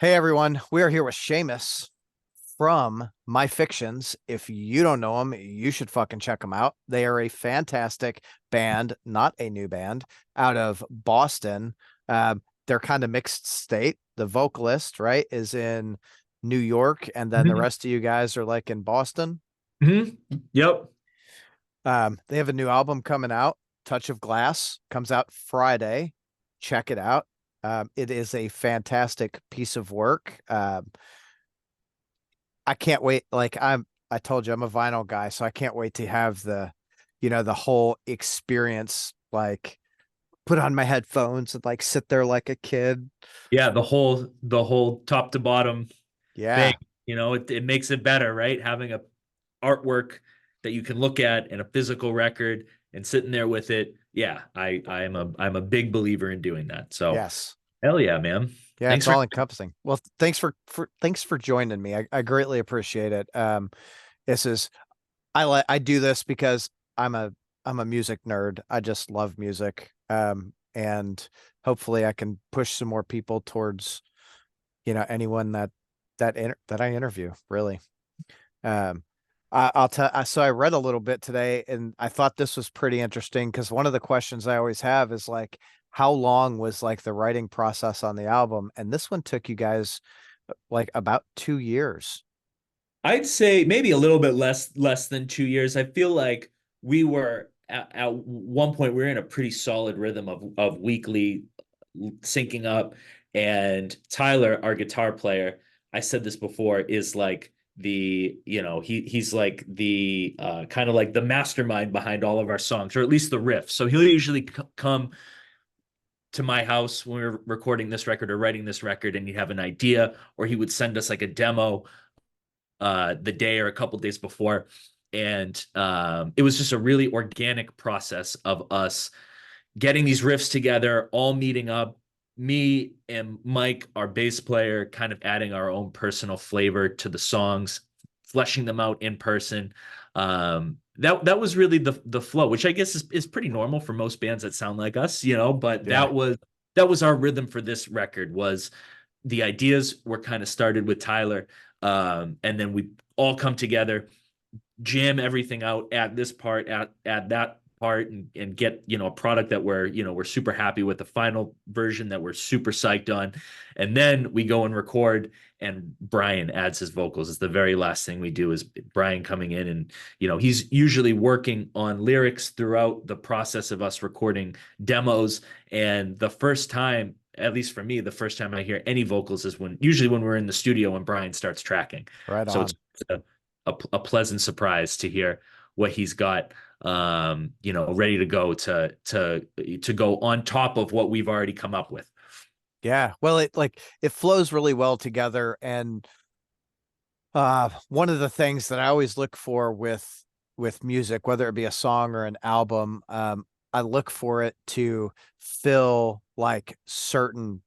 Hey everyone, we are here with Seamus from My Fictions. If you don't know them, you should fucking check them out. They are a fantastic band, not a new band, out of Boston. They're kind of mixed state. The vocalist, right, is in New York, and then the Mhm. rest of you guys are like in Boston. Mhm. Yep. They have a new album coming out. Touch of Glass comes out Friday. Check it out. It is a fantastic piece of work. I can't wait. I told you, I'm a vinyl guy, so I can't wait to have the whole experience, like put on my headphones and like sit there like a kid. Yeah, the whole top to bottom thing, Yeah. it makes it better, right? Having a artwork that you can look at and a physical record and sitting there with it. Yeah, I'm a big believer in doing that. So Yes. hell yeah, man. Yeah, Thanks it's for all encompassing. Well, thanks for joining me. I greatly appreciate it. This is I do this because I'm a I'm a music nerd. I just love music. And hopefully I can push some more people towards anyone that I interview, really. Um, I'll tell. So I read a little bit today, and I thought this was pretty interesting because one of the questions I always have is like, how long was like the writing process on the album? And this one took you guys like about 2 years. I'd say maybe a little bit less than 2 years. I feel like we were at one point we were in a pretty solid rhythm of weekly syncing up. And Tyler, our guitar player, I said this before, is like he's like the kind of like the mastermind behind all of our songs, or at least the riff. So he'll usually come to my house when we were recording this record or writing this record, and he'd have an idea, or he would send us like a demo the day or a couple days before. And it was just a really organic process of us getting these riffs together, all meeting up. Me and Mike, our bass player, kind of adding our own personal flavor to the songs, fleshing them out in person. That was really the flow, which I guess is pretty normal for most bands that sound like us, But Yeah. that was our rhythm for this record. Was the ideas were kind of started with Tyler, and then we all come together, jam everything out at this part, at that part, and get a product that we're super happy with, the final version that we're super psyched on. And then we go and record, and Brian adds his vocals. It's the very last thing we do, is Brian coming in, and he's usually working on lyrics throughout the process of us recording demos. And the first time, at least for me, the first time I hear any vocals is usually when we're in the studio when Brian starts tracking. Right So it's on. a pleasant surprise to hear what he's got, ready to go to go on top of what we've already come up with. Yeah. Well, it flows really well together. And one of the things that I always look for with music, whether it be a song or an album, I look for it to fill like certain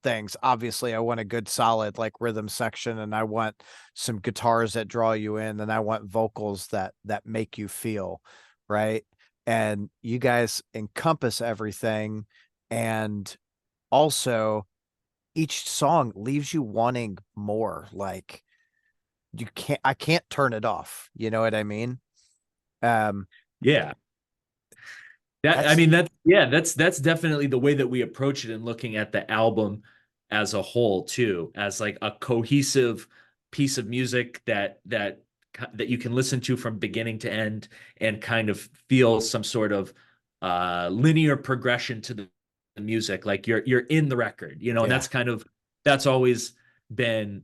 things. Obviously, I want a good solid like rhythm section, and I want some guitars that draw you in, and I want vocals that make you feel, right? And you guys encompass everything, and also each song leaves you wanting more. Like I can't turn it off. You know what I mean? Um, Yeah. That I that's mean that yeah, that's definitely the way that we approach it, and looking at the album as a whole too, as like a cohesive piece of music that you can listen to from beginning to end, and kind of feel some sort of linear progression to the music, like you're in the record, and yeah, that's always been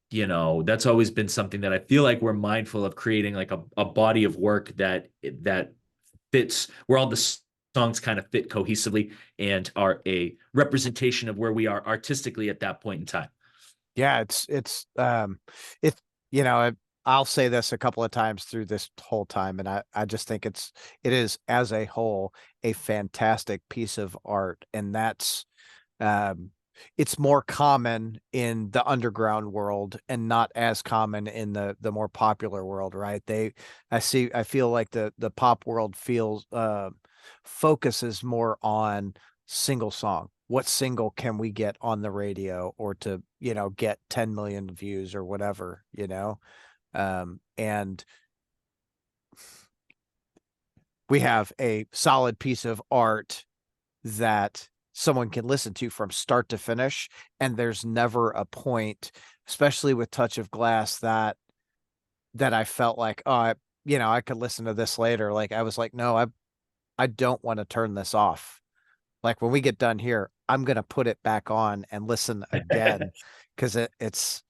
that's always been something that I feel like we're mindful of, creating like a body of work that fits, where all the songs kind of fit cohesively and are a representation of where we are artistically at that point in time. yeah. It's you know I, I'll say this a couple of times through this whole time, and I just think it is as a whole a fantastic piece of art, and that's um it's more common in the underground world and not as common in the more popular world, right? I feel like the pop world feels focuses more on single song, what single can we get on the radio or to, get 10 million views or whatever, and we have a solid piece of art that someone can listen to from start to finish. And there's never a point, especially with Touch of Glass, that I felt like, oh, I could listen to this later. Like I was like, no, I don't want to turn this off. Like when we get done here, I'm gonna put it back on and listen again because it's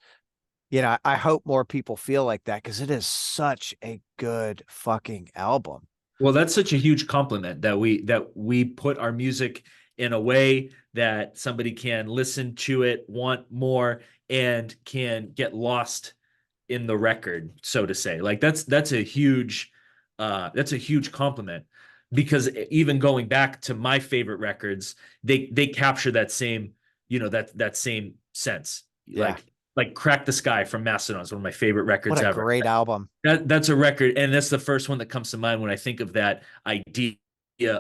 I hope more people feel like that because it is such a good fucking album. Well, that's such a huge compliment that we put our music in a way that somebody can listen to it, want more, and can get lost in the record, so to say. Like that's a huge compliment because even going back to my favorite records, they capture that same, that same sense. Yeah. Like Crack the Sky from Mastodon is one of my favorite What records a ever. great album. That's a record, and that's the first one that comes to mind when I think of that idea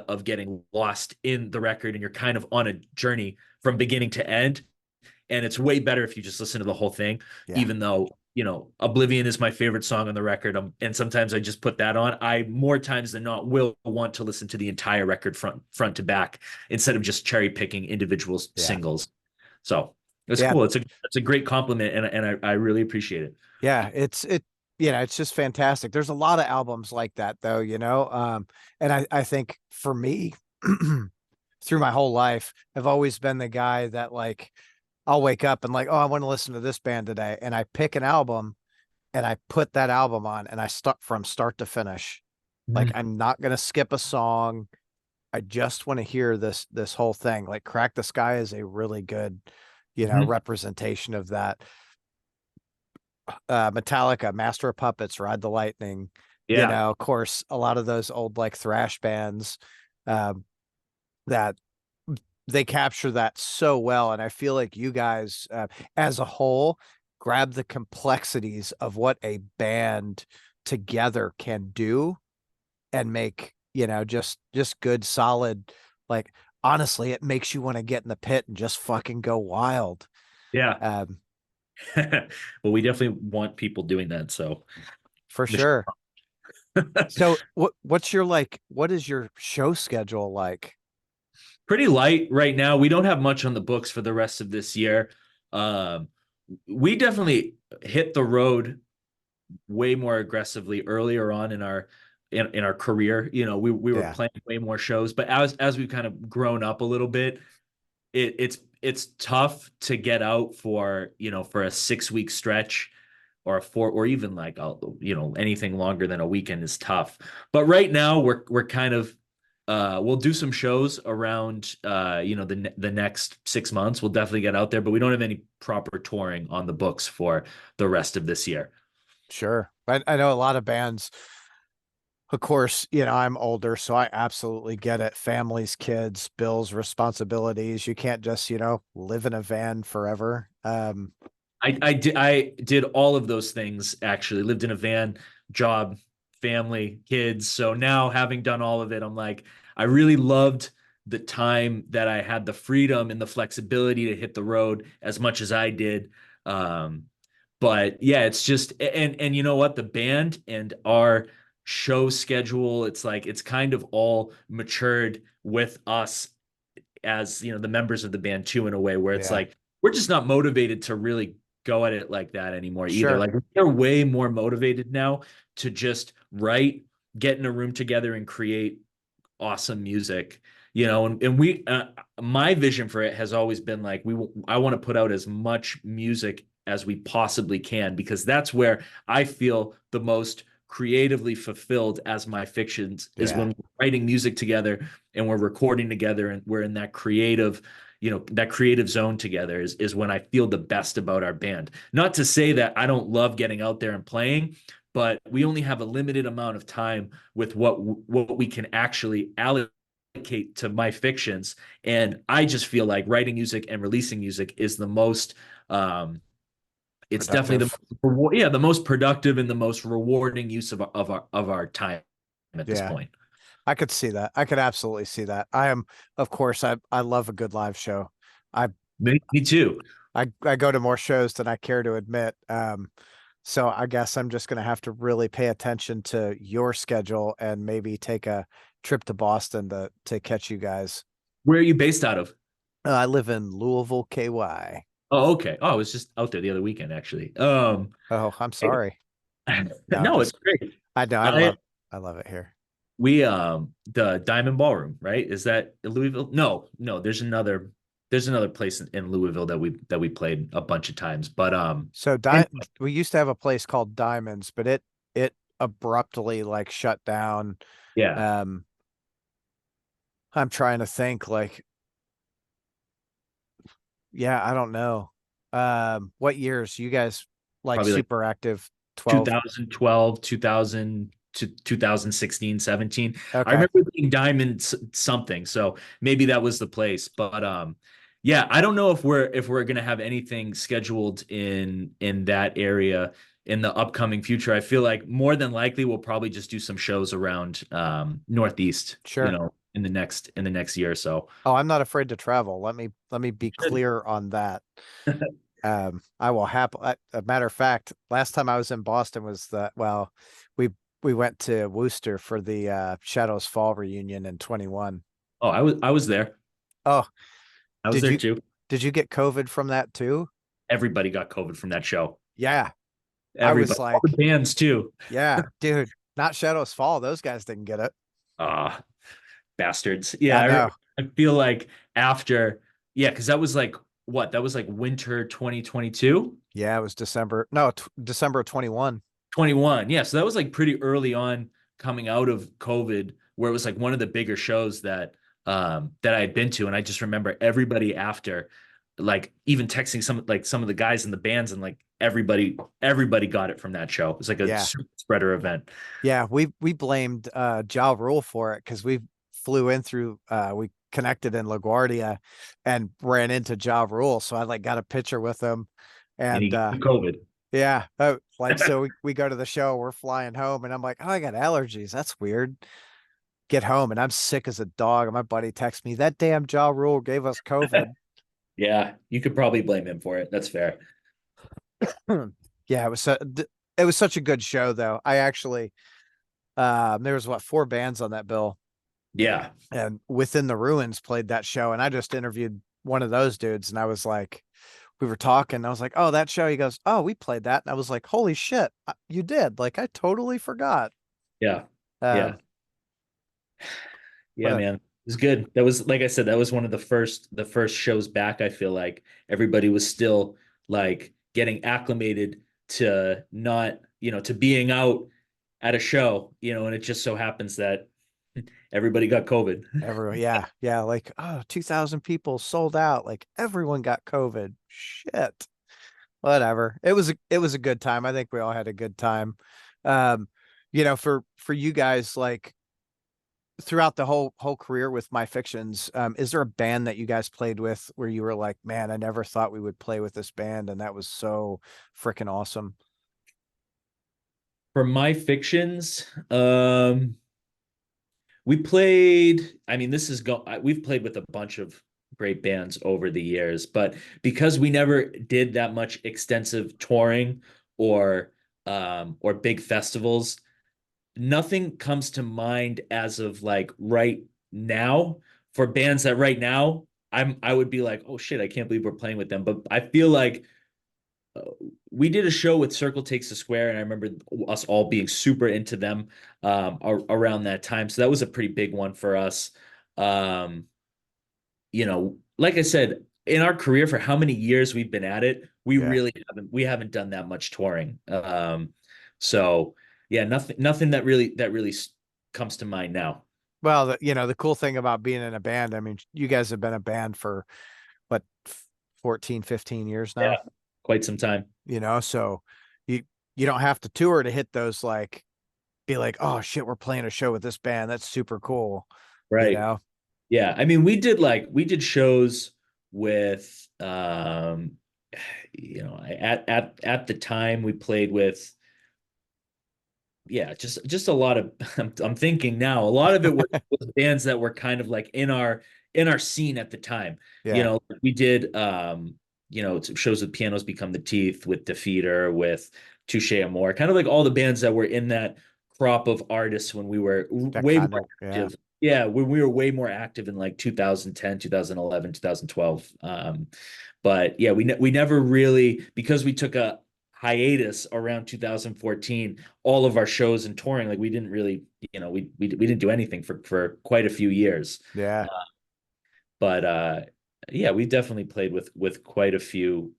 of getting lost in the record, and you're kind of on a journey from beginning to end. And it's way better if you just listen to the whole thing, Yeah. even though, Oblivion is my favorite song on the record. And sometimes I just put that on. I more times than not will want to listen to the entire record front to back instead of just cherry picking individual Yeah. singles. So it's Yeah. cool. It's a great compliment, and I really appreciate it. Yeah. It's just fantastic. There's a lot of albums like that though, and I think for me, through my whole life, I've always been the guy that like I'll wake up and like, oh, I want to listen to this band today. And I pick an album and I put that album on and I start from start to finish. Like Mhm. I'm not gonna skip a song. I just want to hear this whole thing. Like Crack the Sky is a really good, Mhm. representation of that. Metallica, Master of Puppets, Ride the Lightning, Yeah. of course, a lot of those old like thrash bands, um, that they capture that so well. And I feel like you guys, as a whole, grab the complexities of what a band together can do and make, just good, solid, like honestly, it makes you want to get in the pit and just fucking go wild. Yeah. Um, Well, we definitely want people doing that. So for mission. sure. So what is your show schedule like? Pretty light right now. We don't have much on the books for the rest of this year. Um, we definitely hit the road way more aggressively earlier on in our career. We were Yeah. playing way more shows, but as we've kind of grown up a little bit, it's tough to get out for for a 6 week stretch or a four or even like anything longer than a weekend is tough. But right now we're kind of we'll do some shows around the next 6 months. We'll definitely get out there, but we don't have any proper touring on the books for the rest of this year. Sure. I know a lot of bands, of course, I'm older, so I absolutely get it. Families, kids, bills, responsibilities. You can't just, live in a van forever. I did all of those things actually. Lived in a van, job, family, kids. So now having done all of it, I'm like, I really loved the time that I had the freedom and the flexibility to hit the road as much as I did. Um, but yeah, it's just and you know what? The band and our show schedule, it's like it's kind of all matured with us as the members of the band too, in a way where it's Yeah. like we're just not motivated to really go at it like that anymore either. Sure. Like they're way more motivated now to just write, get in a room together and create awesome music. And we my vision for it has always been like I want to put out as much music as we possibly can because that's where I feel the most creatively fulfilled as my fictions is Yeah. when we're writing music together and we're recording together and we're in that creative zone together is when I feel the best about our band. Not to say that I don't love getting out there and playing, but we only have a limited amount of time with what we can actually allocate to my fictions. And I just feel like writing music and releasing music is the most it's definitely Productive. the most productive and the most rewarding use of our time at this Yeah. point. I could see that. I could absolutely see that. I am, of course, I love a good live show. I Me too. I go to more shows than I care to admit. So I guess I'm just gonna have to really pay attention to your schedule and maybe take a trip to Boston to catch you guys. Where are you based out of? I live in Louisville, KY. Oh, okay. Oh, I was just out there the other weekend, actually. Oh, I'm sorry. No, I'm No, it's just great. I know I I love it here. we the Diamond Ballroom, right? Is that Louisville? No, no, there's another place in Louisville that we played a bunch of times. But So and we used to have a place called Diamonds, but it abruptly like shut down. yeah, Um, I'm trying to think like, yeah, I don't know. What years you guys like probably like super active? 12. 2012, 2000 to 2016, 17. I Okay, remember being Diamond something, so maybe that was the place. But yeah, I don't know if we're gonna have anything scheduled in that area in the upcoming future. I feel like more than likely we'll probably just do some shows around Northeast, sure. in the next year or so. Oh, I'm not afraid to travel. Let me be Good. clear on that. I will happily. A matter of fact, last time I was in Boston was well, we we went to Worcester for the Shadows Fall reunion in 21. Oh, I was there. Oh, I was did there you too. did you get COVID from that too? Everybody got COVID from that show. Yeah, I was Everybody, all the like, bands too. yeah, dude, not Shadows Fall. Those guys didn't get it. Ah, bastards. Yeah, I know. I feel like after, yeah, because that was like what? That was like winter 2022, Yeah, it was December. No, December of 21. 21. Yeah, so that was like pretty early on coming out of COVID, where it was like one of the bigger shows that I had been to, and I just remember everybody after, like even texting some of the guys in the bands, and like everybody got it from that show. It was like a Yeah. super spreader event. Yeah, we blamed Ja Rule for it because we flew in through we connected in LaGuardia and ran into Ja Rule. So I like got a picture with him And and he got COVID. yeah, like so we go to the show, we're flying home and I'm like, oh, I got allergies. That's weird. Get home and I'm sick as a dog. And my buddy texts me, that damn Ja Rule gave us COVID. Yeah, you could probably blame him for it. That's fair. Yeah, it was such a good show though. I actually there was what four bands on that bill Yeah. and Within the Ruins played that show and I just interviewed one of those dudes and I was like we were talking I was like oh that show he goes oh we played that and I was like holy shit you did like I totally forgot Yeah. Yeah. um Yeah, but man. It was good. That was, like I said, that was one of the first shows back. I feel like everybody was still like getting acclimated to not, to being out at a show, and it just so happens that everybody got COVID. everyone yeah like oh 2000 people sold out like everyone got COVID shit whatever it was a good time I think we all had a good time um for you guys like throughout the whole career with My Fictions, is there a band that you guys played with where you were like, man, I never thought we would play with this band, and that was so freaking awesome? For my fictions, we played, I mean, we've played with a bunch of great bands over the years, but because we never did that much extensive touring or big festivals, nothing comes to mind as of like right now for bands that right now I would be like, oh shit, I can't believe we're playing with them. But I feel like uh, we did a show with Circle Takes the Square, and I remember us all being super into them around that time. So that was a pretty big one for us. Um, like I said, in our career for how many years we've been at it, we Yeah. really haven't done that much touring. So yeah, nothing that really comes to mind now. Well, the cool thing about being in a band, I mean, you guys have been a band for what 14, 15 years Yeah, now, quite some time. so you you don't have to tour to hit those like be like, oh shit, we're playing a show with this band. That's super cool, you Right. know? Yeah. I mean, we did shows with at the time we played with yeah, just a lot of I'm thinking now, a lot of it was bands that were kind of like in our scene at the time. You Yeah, know, we did shows with Pianos Become the Teeth, with Defeater, with Touche Amore, kind of like all the bands that were in that crop of artists when we were that way kind more of, yeah, active. Yeah, when we were way more active in like 2010, 2011, 2012. But yeah, we never really, because we took a hiatus around 2014, all of our shows and touring, like we didn't really, we didn't do anything for quite a few years. yeah, But yeah, we definitely played with quite a few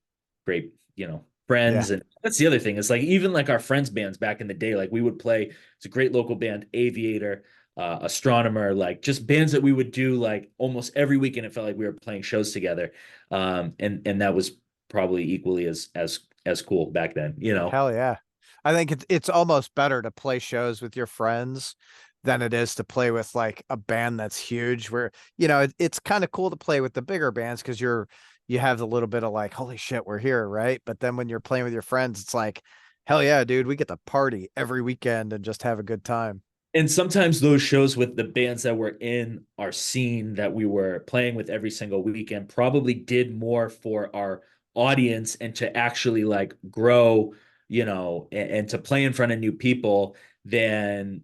great, yeah, friends. And that's the other thing, is like even like our friends bands back in the day, like we would play, it's a great local band, Aviator, Astronomer, like just bands that we would do like almost every weekend. It felt like we were playing shows together. And that was probably equally as cool back then. hell yeah. I think it's almost better to play shows with your friends than it is to play with like a band that's huge where, it's kind of cool to play with the bigger bands because you have a little bit of like, holy shit, we're here, right? But then when you're playing with your friends, it's like, hell yeah, dude, we get to party every weekend and just have a good time. And sometimes those shows with the bands that were in our scene that we were playing with every single weekend probably did more for our audience and to actually like grow, and to play in front of new people than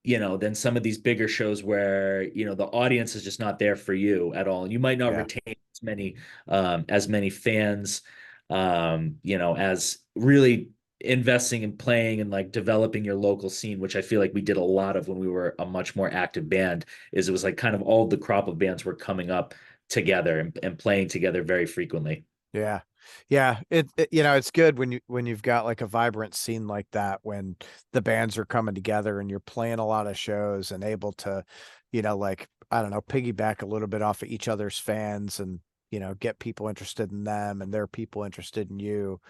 than some of these bigger shows where, the audience is just not there for you at all. And you might not Yeah. retain as many fans, as really investing and playing and like developing your local scene, which I feel like we did a lot of when we were a much more active band, is it was like kind of all the crop of bands were coming up together and playing together very frequently. Yeah. Yeah. It's good when you've got like a vibrant scene like that, when the bands are coming together and you're playing a lot of shows and able to, like, I don't know, piggyback a little bit off of each other's fans and, get people interested in them and their people interested in you.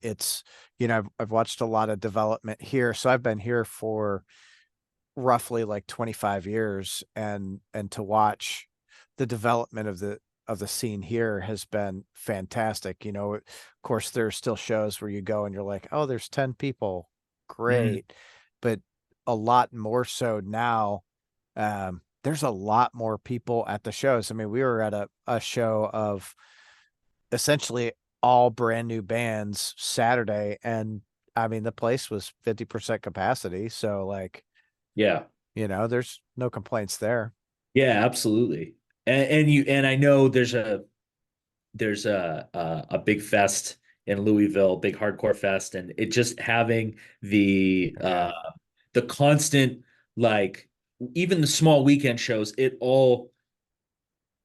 It's, I've watched a lot of development here. So I've been here for roughly like 25 years, and to watch the development of the scene here has been fantastic. Of course there's still shows where you go and you're like, oh, there's 10 people, Mm, great. But a lot more so now. There's a lot more people at the shows. I mean, we were at a show of essentially all brand new bands Saturday, and I mean the place was 50% capacity, so like, yeah. there's no complaints there. Yeah, absolutely. And I know there's a big fest in Louisville, big hardcore fest, and it just having Yeah. the constant, like, even the small weekend shows, it all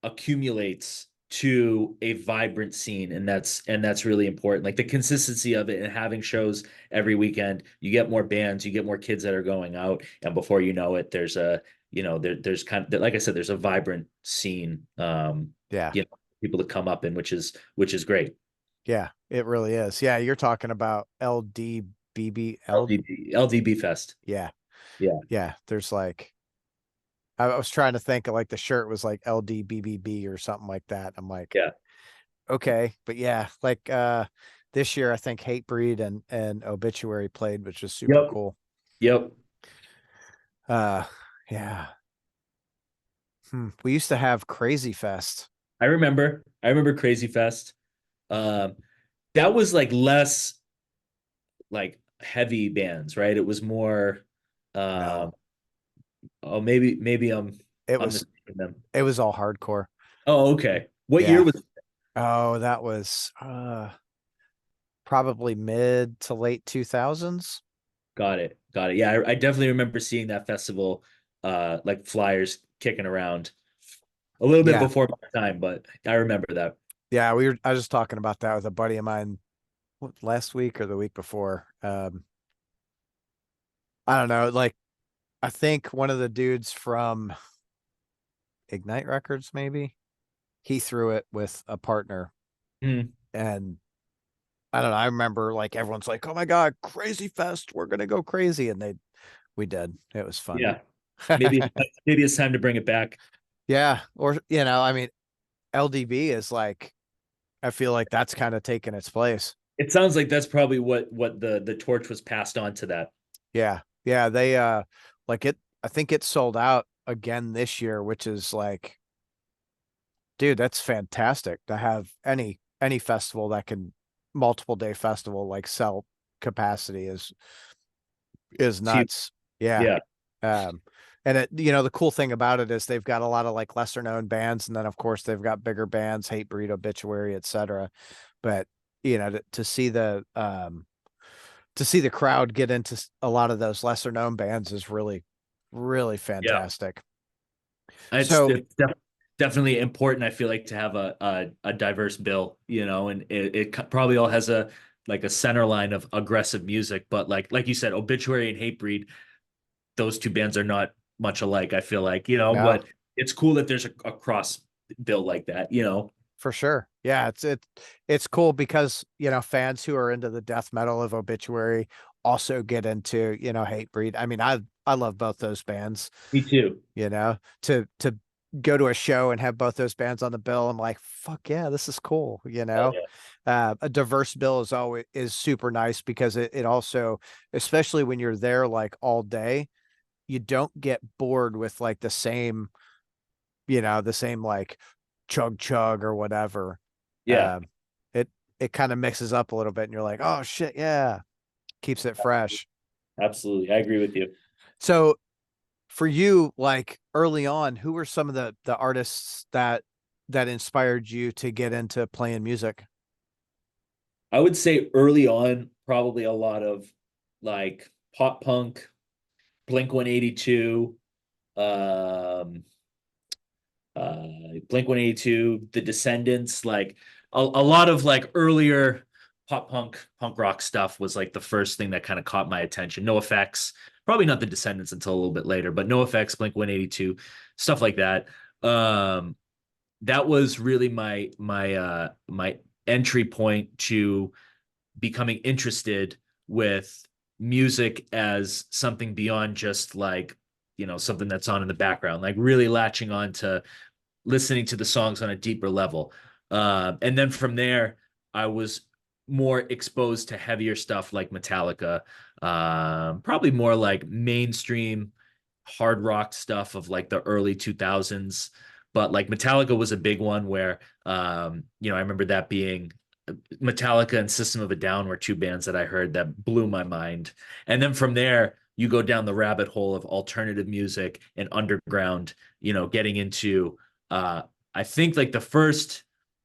accumulates to a vibrant scene, and that's really important. Like the consistency of it and having shows every weekend, you get more bands, you get more kids that are going out, and before you know it, there's kind of, like I said, there's a vibrant scene, Yeah. people to come up in, which is great. Yeah, it really is. Yeah, you're talking about LDBBL. LDB Fest. Yeah. Yeah. Yeah, there's like, I was trying to think of like the shirt was like LDBBB or something like that. I'm like, Yeah. okay, but yeah, like this year I think Hatebreed and Obituary played, which was super Yep. cool. Yep. Uh yeah. We used to have Crazy Fest. I remember Crazy Fest. Um, that was like less like heavy bands, right? It was more, No, um, oh, maybe it I'm was mistaking them. it was all hardcore. Oh, okay. What year Yeah. was? Oh, that was probably mid to late 2000s. Got it. Got it. Yeah, I definitely remember seeing that festival, like flyers kicking around a little bit Yeah. before my time, but I remember that. Yeah, I was just talking about that with a buddy of mine last week or the week before. I don't know, like I think one of the dudes from Ignite Records, maybe, he threw it with a partner, Hmm. and I don't know, I remember like everyone's like, "Oh my God, Crazy Fest, we're gonna go crazy," and we did. It was fun. Yeah, maybe it's time to bring it back. Yeah, or I mean, LDB is like, I feel like that's kind of taken its place. It sounds like that's probably what the torch was passed on to that. Yeah. Yeah. Like it, I think it sold out again this year, which is like, dude, that's fantastic to have any festival that can multiple day festival like sell capacity is It's huge. nuts. Yeah. Yeah. Um, and the cool thing about it is they've got a lot of like lesser known bands, and then of course they've got bigger bands, Hatebreed, Obituary, etc. But to see the crowd get into a lot of those lesser known bands is really, really Yeah. fantastic. It's So definitely important, I feel like, to have a diverse bill, and it probably all has a like a center line of aggressive music, but like you said, Obituary and Hatebreed, those two bands are not much alike, I feel like, no, but it's cool that there's a cross bill like that. for sure. Yeah, it's cool because, fans who are into the death metal of Obituary also get into, Hatebreed. I mean, I love both those bands, Me too. to go to a show and have both those bands on the bill. I'm like, fuck yeah, this is cool, Hell yeah. A diverse bill is super nice because it also, especially when you're there like all day, you don't get bored with like the same like chug chug or whatever. Yeah, Um, it it kind of mixes up a little bit, and you're like, oh shit, yeah, keeps it fresh. absolutely. I agree with you. So for you, like early on, who were some of the artists that inspired you to get into playing music? I would say early on, probably a lot of like pop punk, Blink 182, um, uh, Blink 182, The Descendants, like a lot of like earlier punk rock stuff was like the first thing that kind of caught my attention. No Effects, probably not The Descendants until a little bit later, but No Effects, Blink 182, stuff like that. That was really my entry point to becoming interested with music as something beyond just like something that's on in the background, like really latching on to listening to the songs on a deeper level. And then from there, I was more exposed to heavier stuff like Metallica, probably more like mainstream hard rock stuff of like the early 2000s. But like Metallica was a big one where, I remember that being Metallica and System of a Down were two bands that I heard that blew my mind. And then from there, you go down the rabbit hole of alternative music and underground, getting into uh I think like the first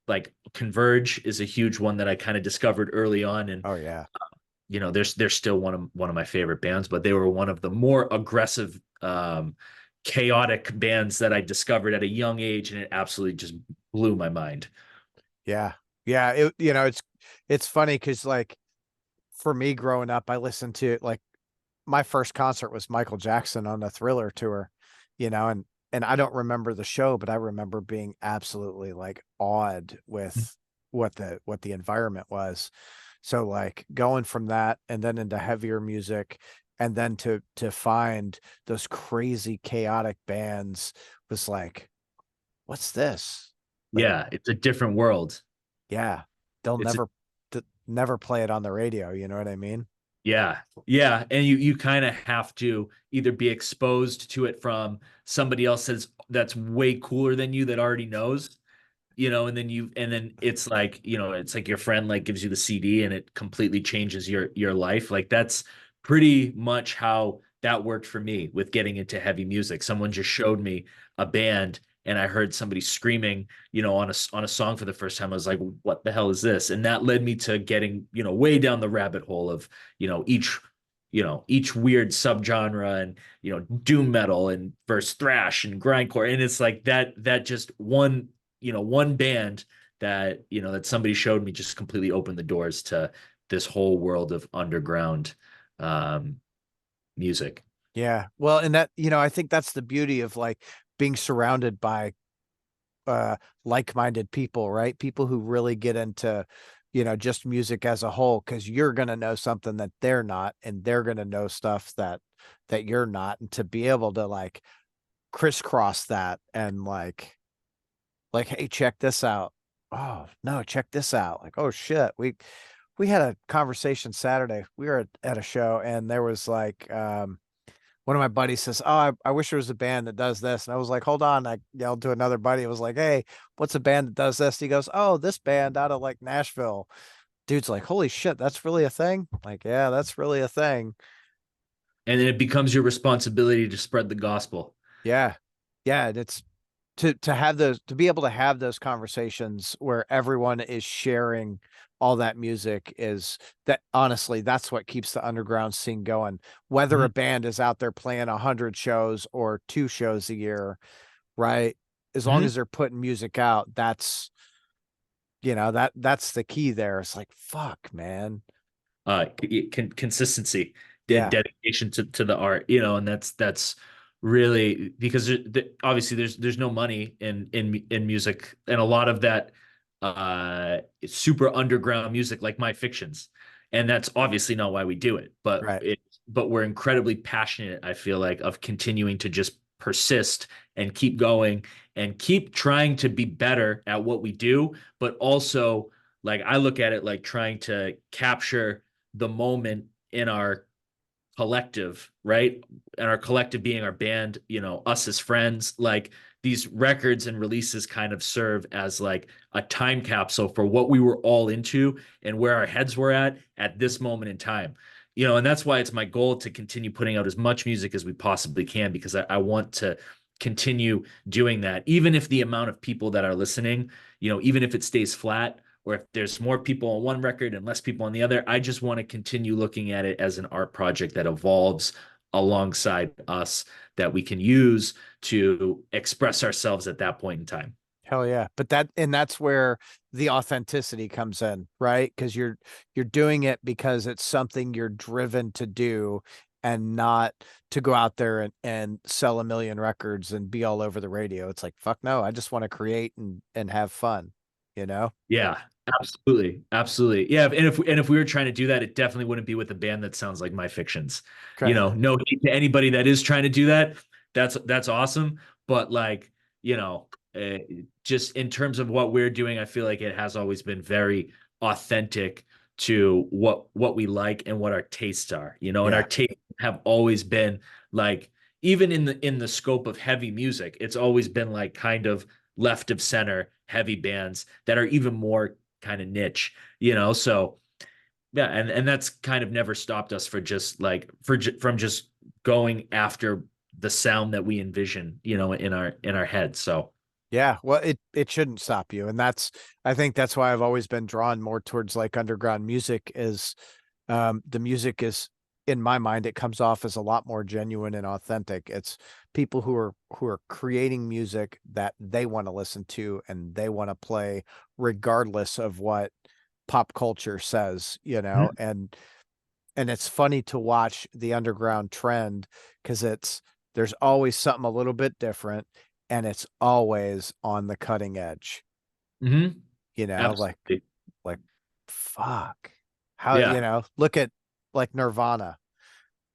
like Converge is a huge one that I kind of discovered early on, and Oh yeah. they're still one of my favorite bands, but they were one of the more aggressive chaotic bands that I discovered at a young age, and it absolutely just blew my mind. Yeah. Yeah. It's funny because like for me growing up, I listened to like my first concert was Michael Jackson on the Thriller tour, and I don't remember the show, but I remember being absolutely like awed with what the environment was. So like going from that and then into heavier music and then to find those crazy chaotic bands was like, what's this? Like, Yeah, it's a different world. yeah, they'll It's a never play it on the radio, you know what I mean? Yeah. Yeah. And you kind of have to either be exposed to it from somebody else that's way cooler than you that already knows, and then it's like your friend like gives you the CD and it completely changes your life. Like that's pretty much how that worked for me with getting into heavy music. Someone just showed me a band and I heard somebody screaming, on a song for the first time. I was like, what the hell is this? And that led me to getting, way down the rabbit hole of, each weird subgenre and, doom metal and verse thrash and grindcore. And it's like that just one band that somebody showed me just completely opened the doors to this whole world of underground um, music. Yeah. Well, and I think that's the beauty of like being surrounded by uh like-minded people, right? People who really get into, just music as a whole, because you're gonna know something that they're not, and they're gonna know stuff that you're not. And to be able to like crisscross that and like, hey, check this out. Oh no, check this out. Like, oh shit, we we had a conversation Saturday. We were at a show and there was like one of my buddies says, "Oh, I wish there was a band that does this." And I was like, "Hold on." I yelled to another buddy. It was like, "Hey, what's a band that does this?" He goes, "Oh, this band out of like Nashville." Dude's like, "Holy shit, that's really a thing?" Like, "Yeah, that's really a thing." And then it becomes your responsibility to spread the gospel. Yeah. Yeah, and it's to have those to be able to have those conversations where everyone is sharing all that music is that honestly that's what keeps the underground scene going, whether a Mhm. band is out there playing 100 shows or 2 shows a year, right? As long Mhm. as they're putting music out, that's that's the key there. It's like fuck, man. Consistency, Yeah, dedication to the art, and that's really because obviously there's no money in music, and a lot of that super underground music like my fictions, and that's obviously not why we do it, right. but we're incredibly passionate, I feel like, of continuing to just persist and keep going and keep trying to be better at what we do, but also like I look at it like trying to capture the moment in our collective, right? And our collective being our band, us as friends, like these records and releases kind of serve as like a time capsule for what we were all into and where our heads were at this moment in time. And that's why it's my goal to continue putting out as much music as we possibly can because I want to continue doing that, even if the amount of people that are listening, even if it stays flat, or if there's more people on one record and less people on the other. I just want to continue looking at it as an art project that evolves alongside us that we can use to express ourselves at that point in time. Hell yeah. But that's where the authenticity comes in, right? Because you're doing it because it's something you're driven to do and not to go out there and sell a million records and be all over the radio. It's like, fuck no, I just want to create and have fun, you know? Yeah, absolutely. Absolutely. Yeah, and if we were trying to do that, it definitely wouldn't be with a band that sounds like My Fictions. Okay. No hate to anybody that is trying to do that. That's awesome, but like, you know, uh, just in terms of what we're doing, I feel like it has always been very authentic to what we like and what our tastes are, and our Yeah. tastes have always been like even in the scope of heavy music, it's always been like kind of left of center heavy bands that are even more kind of niche, so yeah, and that's kind of never stopped us for just like from just going after the sound that we envision, in our head. So Yeah, well, it shouldn't stop you, and I think that's why I've always been drawn more towards like underground music. Is the music is in my mind it comes off as a lot more genuine and authentic. It's people who are creating music that they want to listen to and they want to play regardless of what pop culture says, Mhm. and it's funny to watch the underground trend because there's always something a little bit different and it's always on the cutting edge, Mhm. like Absolutely. like fuck. How, Yeah. look at like Nirvana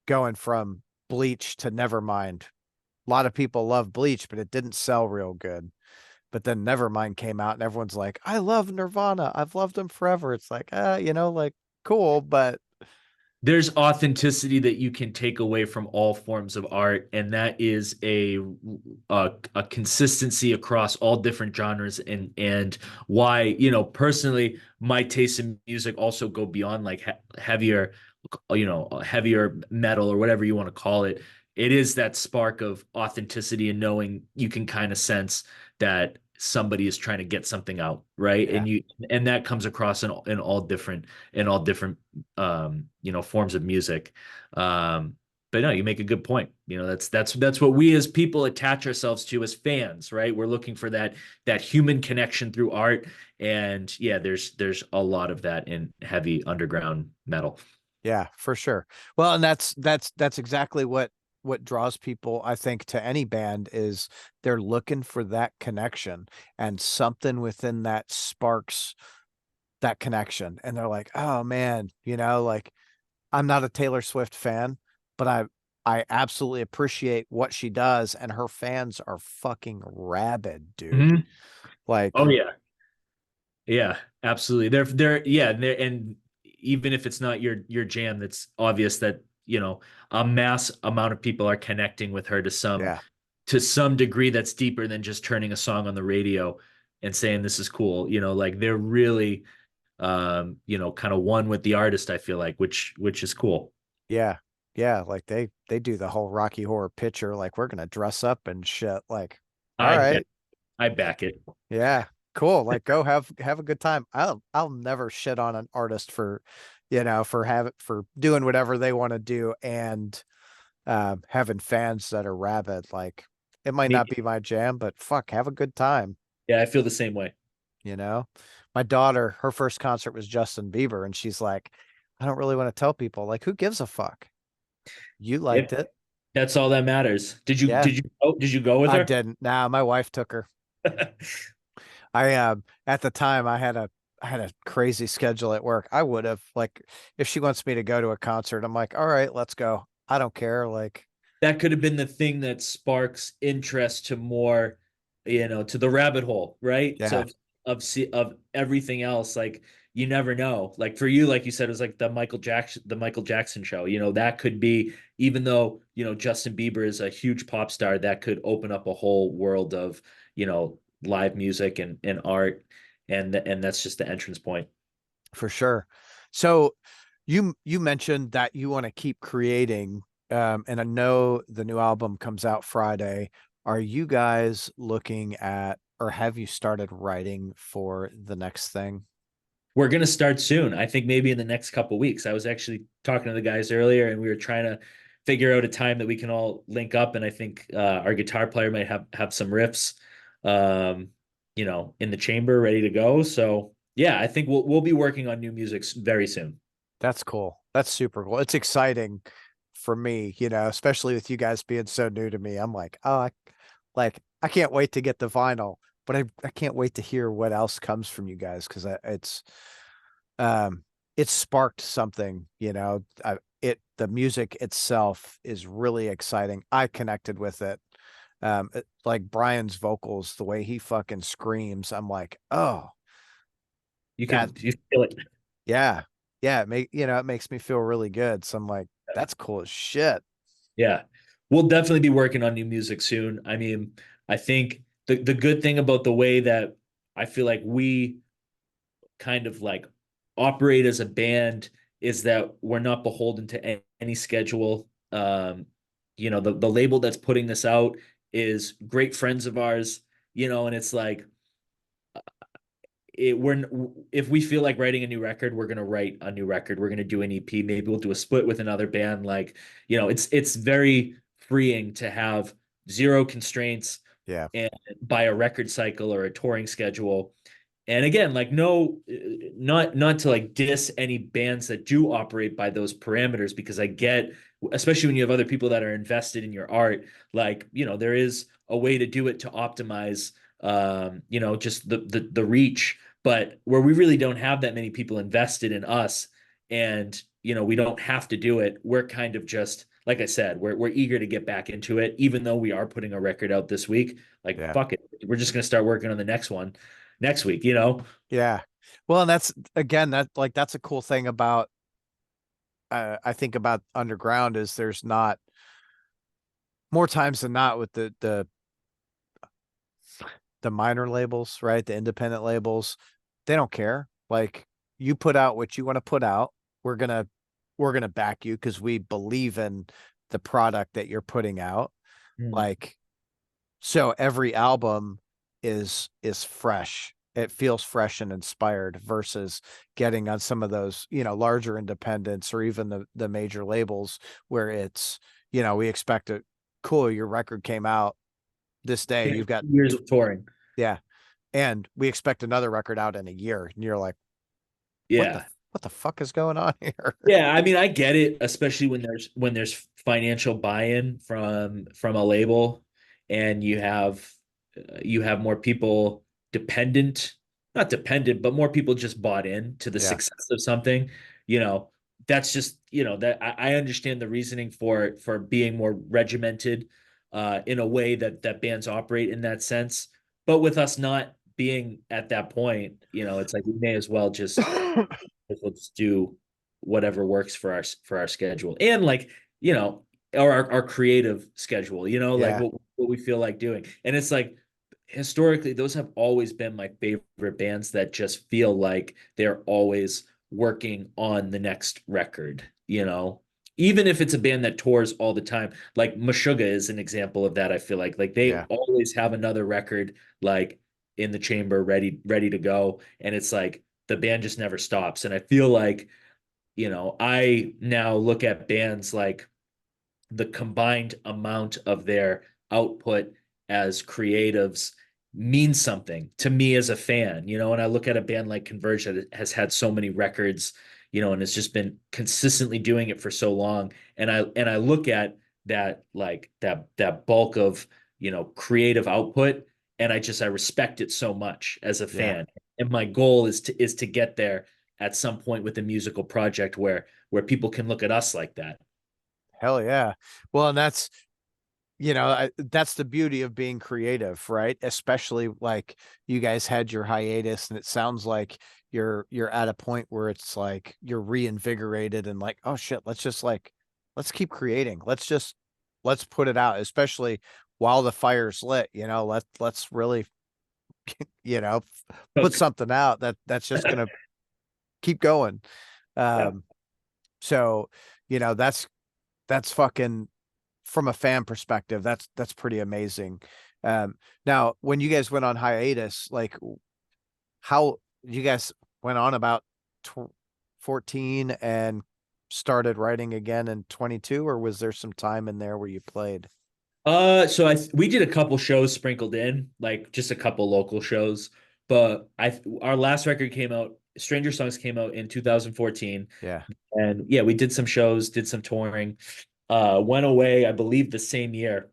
going from Bleach to Nevermind. A lot of people love Bleach, but it didn't sell real good. But then Nevermind came out and everyone's like, I love Nirvana. I've loved them forever. It's like, like cool, but There's authenticity that you can take away from all forms of art, and that is a consistency across all different genres, and why, personally my tastes in music also go beyond like heavier, heavier metal or whatever you want to call it. It is that spark of authenticity and knowing you can kind of sense that somebody is trying to get something out, right? yeah. And that comes across in all different forms of music. But no, you make a good point. That's what we as people attach ourselves to as fans, right? We're looking for that human connection through art, and yeah, there's a lot of that in heavy underground metal. Yeah, for sure. Well, and that's exactly what draws people, I think, to any band is they're looking for that connection and something within that sparks that connection. And they're like, "Oh man, like I'm not a Taylor Swift fan, but I absolutely appreciate what she does and her fans are fucking rabid, dude." Mhm. Oh Like, yeah, yeah, absolutely. They're yeah, and even if it's not your jam, that's obvious that, a mass amount of people are connecting with her Yeah. to some degree that's deeper than just turning a song on the radio and saying this is cool. Like they're really kind of one with the artist, I feel like, which is cool. Yeah. Yeah. Like they do the whole Rocky Horror Picture, like we're gonna dress up and shit. Like, all I right. bet I back it. Yeah. Cool. Like go have a good time. I'll never shit on an artist for, for doing whatever they want to do and having fans that are rabid. Like it might Me, not be my jam, but fuck, have a good time, yeah, I feel the same way. you know? My daughter, her first concert was Justin Bieber, and she's like, I don't really want to tell people. Like, who gives a fuck? You liked If it. that's all that matters. Did you Yeah. did you go, did you go with I her? didn't. Nah, my wife took her. I at the time I had a crazy schedule at work. I would have like if she wants me to go to a concert, I'm like, all right, let's go. I don't care. Like, That could have been the thing that sparks interest to more, to the rabbit hole, right? So yeah, of everything else, like you never know. Like for you, like you said, it was like the Michael Jackson show. That could be, even though, Justin Bieber is a huge pop star, that could open up a whole world of, live music and art. And that's just the entrance point. for sure. So you mentioned that you want to keep creating, and I know the new album comes out Friday. Are you guys looking at or have you started writing for the next thing? We're going to start soon. I think maybe in the next couple of weeks. I was actually talking to the guys earlier, and we were trying to figure out a time that we can all link up. And I think our guitar player might have some riffs, um, in the chamber ready to go. So yeah, I think we'll be working on new music very soon. That's cool. That's super cool. It's exciting for me, especially with you guys being so new to me. I'm like, oh, I can't wait to get the vinyl, but I can't wait to hear what else comes from you guys because um it's sparked something, the music itself is really exciting. I connected with it. Like Brian's vocals, the way he fucking screams, I'm like, oh, that You feel it. yeah. Yeah, it makes me feel really good. So I'm like, that's cool as shit. Yeah. We'll definitely be working on new music soon. I mean, I think the good thing about the way that I feel like we kind of like operate as a band is that we're not beholden to any schedule. The label that's putting this out is great friends of ours, and it's like we're if we feel like writing a new record, we're gonna write a new record. We're gonna do an EP. Maybe we'll do a split with another band. Like, it's very freeing to have zero constraints Yeah. and by a record cycle or a touring schedule. And again, like no, not to like diss any bands that do operate by those parameters, because I get, especially when you have other people that are invested in your art, like, there is a way to do it to optimize, just the reach. But where we really don't have that many people invested in us, and we don't have to do it, we're kind of just like I said, we're eager to get back into it, even though we are putting a record out this week. Like, Yeah. fuck it, we're just gonna start working on the next one next week. Yeah. Well, and that's again, that's a cool thing about I think about underground is there's not more times than not with the minor labels, right? The independent labels, they don't care. Like you put out what you want to put out. We're gonna we're gonna back you because we believe in the product that you're putting out. Mm. Like so every album is fresh. It feels fresh and inspired versus getting on some of those, larger independents or even the major labels where it's, we expect it. Cool, your record came out this day. You've got Years of touring. yeah, and we expect another record out in a year. And you're like, what the Yeah. what the fuck is going on here? Yeah, I mean, I get it, especially when there's financial buy-in from a label, and you have more people dependent, not dependent, but more people just bought in to the Yeah, success of something. You know, that's just, that I understand the reasoning for being more regimented, in a way that bands operate in that sense. But with us not being at that point, it's like we may as well just let's do. whatever works for our schedule and like, you know, or our creative schedule, you know, like Yeah. what we feel like doing. And it's like historically, those have always been my favorite bands that just feel like they're always working on the next record, you know. Even if it's a band that tours all the time, like Meshuggah is an example of that. I feel like they Yeah. always have another record like in the chamber ready to go, and it's like the band just never stops. And I feel like, you know, I now look at bands like the combined amount of their output as creatives means something to me as a fan, you know, and I look at a band like Converge that has had so many records, you know, and has just been consistently doing it for so long. And I look at that like that bulk of, you know, creative output, and I respect it so much as a Yeah. fan. And my goal is to get there at some point with a musical project where people can look at us like that. Hell yeah. Well, and that's, that's the beauty of being creative, right? Especially like you guys had your hiatus and it sounds like you're at a point where it's like you're reinvigorated and like, oh shit, let's keep creating. Let's put it out, especially while the fire's lit, let's really, you know, put Cook. something out that's just gonna keep going. Yeah. Um, so, that's fucking from a fan perspective, that's pretty amazing. Um, Now when you guys went on hiatus, like how you guys went on about 14 and started writing again in 22, or was there some time in there where you played? So we did a couple shows sprinkled in, like just a couple local shows. But our last record came out, Stranger Songs came out in 2014, Yeah. and yeah, we did some shows, did some touring. Went away, I believe, the same year.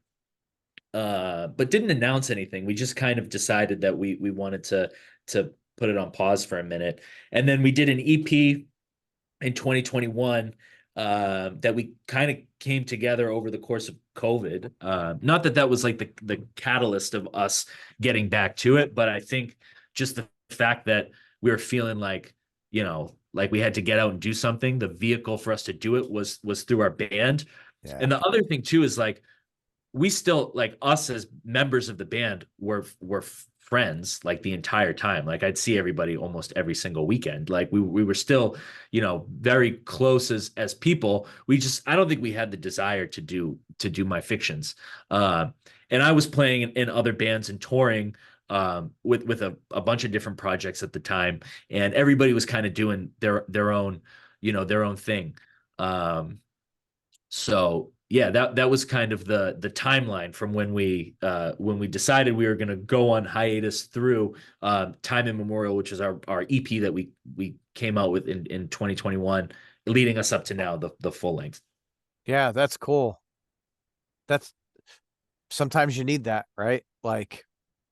But didn't announce anything. We just kind of decided that we wanted to put it on pause for a minute, and then we did an EP in 2021 that we kind of came together over the course of COVID. Not that that was like the catalyst of us getting back to it, but I think just the fact that we were feeling like, you know, like we had to get out and do something. The vehicle for us to do it was through our band. Yeah. And the other thing too is like we still like us as members of the band were friends like the entire time. Like I'd see everybody almost every single weekend. Like we were still, you know, very close as people. We just I don't think we had the desire to do my fictions. Uh, and I was playing in other bands and touring with a bunch of different projects at the time, and everybody was kind of doing their own, you know, their own thing. So yeah, that was kind of the timeline from when we decided we were going to go on hiatus through Time Immemorial, which is our EP that we came out with in 2021, leading us up to now the full length. Yeah, that's cool. That's Sometimes you need that, right? Like,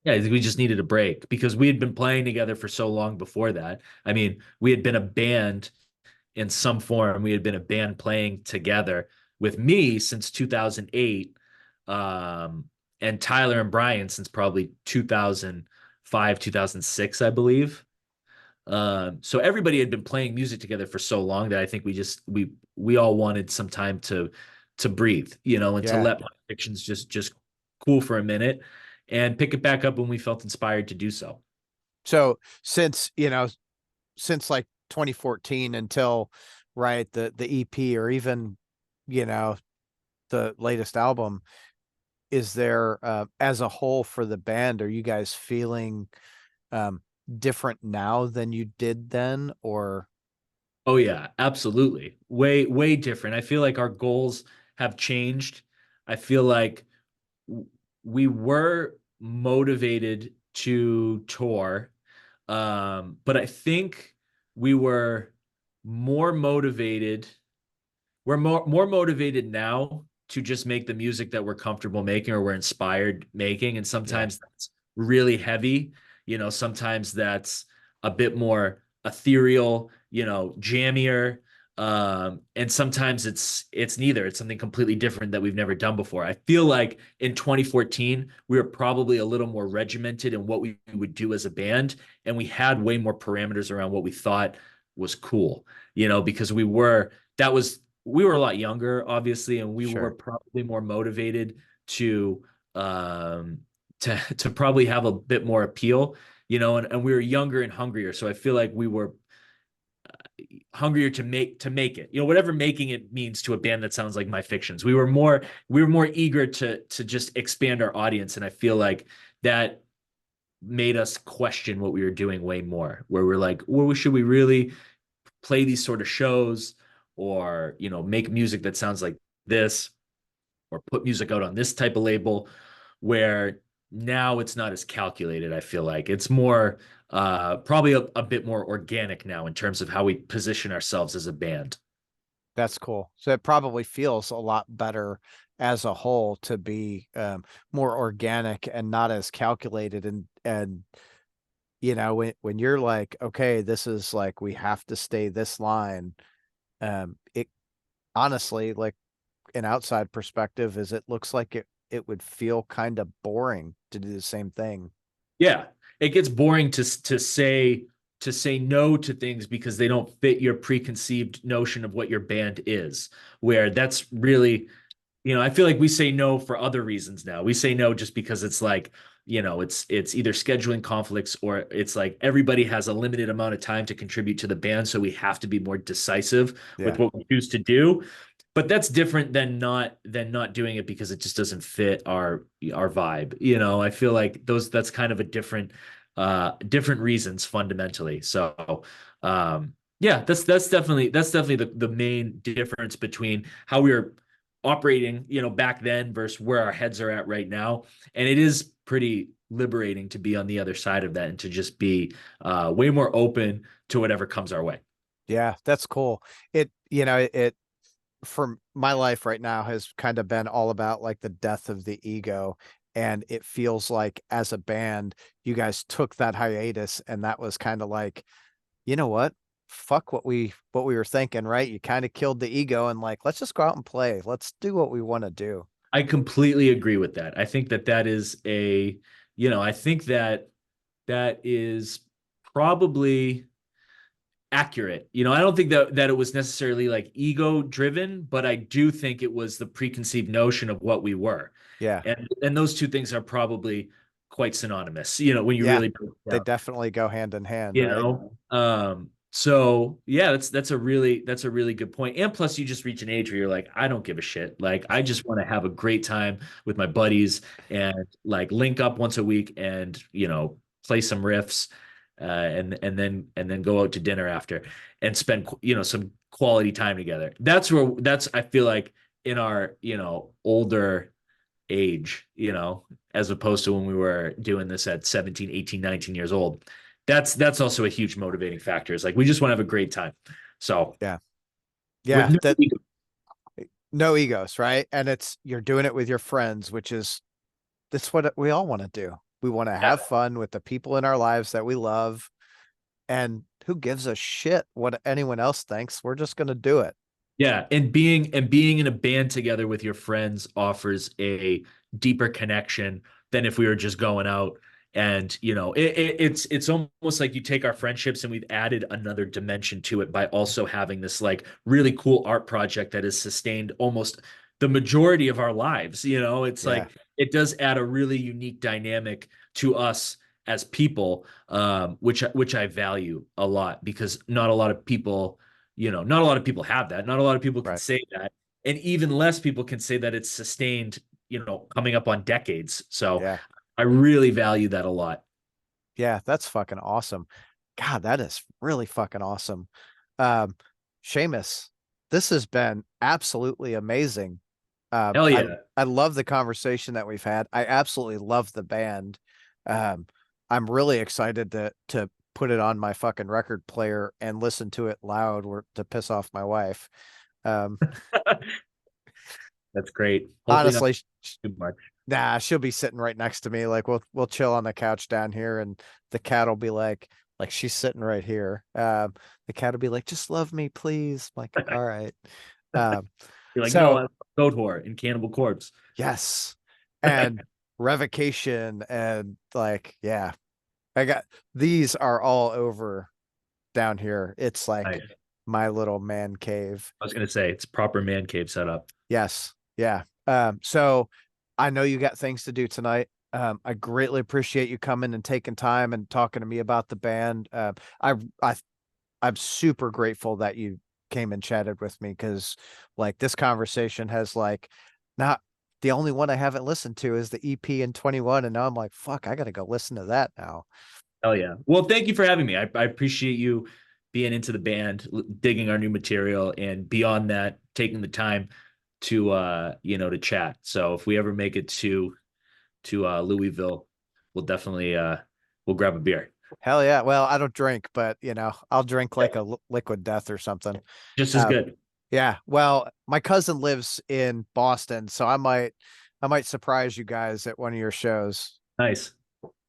Yeah, we just needed a break because we had been playing together for so long before that. I mean, we had been a band in some form. We had been a band playing together with me since 2008, um, and Tyler and Brian since probably 2005, 2006, I believe. So everybody had been playing music together for so long that I think we all wanted some time to breathe, you know, and to yeah. let my fictions just cool for a minute and pick it back up when we felt inspired to do so. So since like 2014 until right the EP or even you know the latest album, is there as a whole for the band, are you guys feeling um different now than you did then, or Oh yeah, absolutely. Way different. I feel like our goals have changed. I feel like we were motivated to tour, but I think we were more motivated we're more motivated now to just make the music that we're comfortable making or we're inspired making. And yeah. sometimes that's really heavy. You know, sometimes that's a bit more ethereal, you know, jammier. And sometimes it's neither. It's something completely different that we've never done before. I feel like in 2014, we were probably a little more regimented in what we would do as a band, and we had way more parameters around what we thought was cool. because we were a lot younger, obviously, and we were Sure. probably more motivated to um to probably have a bit more appeal, and we were younger and hungrier. So I feel like we were hungrier to make it. Whatever making it means to a band that sounds like My Fictions. We were more eager to just expand our audience, and I feel like that made us question what we were doing way more. Where we're like, well, should we really play these sort of shows, or make music that sounds like this, or put music out on this type of label, where now it's not as calculated. I feel like it's more probably a bit more organic now in terms of how we position ourselves as a band. That's cool. So it probably feels a lot better as a whole to be more organic and not as calculated. And when you're like, okay, this is like we have to stay this line. It honestly, like an outside perspective, is it looks like it would feel kind of boring to do the same thing. Yeah, it gets boring to say no to things because they don't fit your preconceived notion of what your band is. Where that's really, I feel like we say no for other reasons now. We say no just because it's like, it's either scheduling conflicts, or it's like everybody has a limited amount of time to contribute to the band, so we have to be more decisive with Yeah. what we choose to do. But that's different than not doing it because it just doesn't fit our vibe. I feel like that's kind of a different reasons fundamentally. So yeah, that's definitely the main difference between how we were operating, back then versus where our heads are at right now. And it is pretty liberating to be on the other side of that and to just be way more open to whatever comes our way. Yeah, that's cool. It for my life right now has kind of been all about like the death of the ego. And it feels like as a band, you guys took that hiatus and that was kind of like, you know what? Fuck what we were thinking, right? You kind of killed the ego and like, let's just go out and play. Let's do what we want to do. I completely agree with that. I think that is I think that is probably accurate. I don't think that it was necessarily like ego driven, but I do think it was the preconceived notion of what we were. Yeah. And those two things are probably quite synonymous, when you Yeah. really break it They down. definitely go hand in hand, you right? know so yeah, that's a really good point. And plus, you just reach an age where you're like, I don't give a shit. Like, I just want to have a great time with my buddies and like link up once a week and play some riffs, and then go out to dinner after and spend some quality time together. That's I feel like in our older age, as opposed to when we were doing this at 17, 18, 19 years old. That's also a huge motivating factor. It's like we just want to have a great time. So Yeah. with Yeah. no That ego. no egos, right? And you're doing it with your friends, which is that's what we all want to do. We want to Yeah. have fun with the people in our lives that we love. And who gives a shit what anyone else thinks? We're just going to do it. Yeah, and being in a band together with your friends offers a deeper connection than if we were just going out. And it's almost like you take our friendships and we've added another dimension to it by also having this like really cool art project that has sustained almost the majority of our lives. It's Yeah. like it does add a really unique dynamic to us as people, which I value a lot, because not a lot of people have that. Not a lot of people can Right. say that. And even less people can say that it's sustained, coming up on decades. So Yeah. I really value that a lot. Yeah. That's fucking awesome. God, that is really fucking awesome. Um, Seamus, this has been absolutely amazing. Uh, Hell I yeah. I love the conversation that we've had. I absolutely love the band. Um, I'm really excited to put it on my fucking record player and listen to it loud or to piss off my wife. Um, That's great. Hopefully not honestly, too much. nah, she'll be sitting right next to me. Like we'll chill on the couch down here, and the cat will be like she's sitting right here. The cat will be like, just love me, please. I'm like, all right. Um, You're like, no, so I'm Goat Whore in Cannibal Corpse. yes, and revocation and like, yeah, I got these are all over down here. It's like Nice. my little man cave. I was gonna say it's proper man cave setup. Yes. Yeah. So I know you got things to do tonight. I greatly appreciate you coming and taking time and talking to me about the band. I I'm super grateful that you came and chatted with me because like this conversation has like not the only one I haven't listened to is the EP in 21, and now I'm like, fuck, I gotta go listen to that now. Hell yeah. Well, thank you for having me. I appreciate you being into the band, digging our new material, and beyond that, taking the time to to chat. So if we ever make it to Louisville, we'll definitely we'll grab a beer. Hell yeah. Well, I don't drink, but I'll drink like a Yep. liquid death or something. Just as Um, good. yeah. Well, my cousin lives in Boston, so I might surprise you guys at one of your shows. Nice.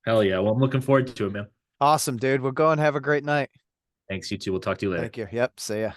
Hell yeah. Well, I'm looking forward to it, man. Awesome, dude. We'll go and have a great night. Thanks, you too. We'll talk to you later. Thank you. Yep. See ya.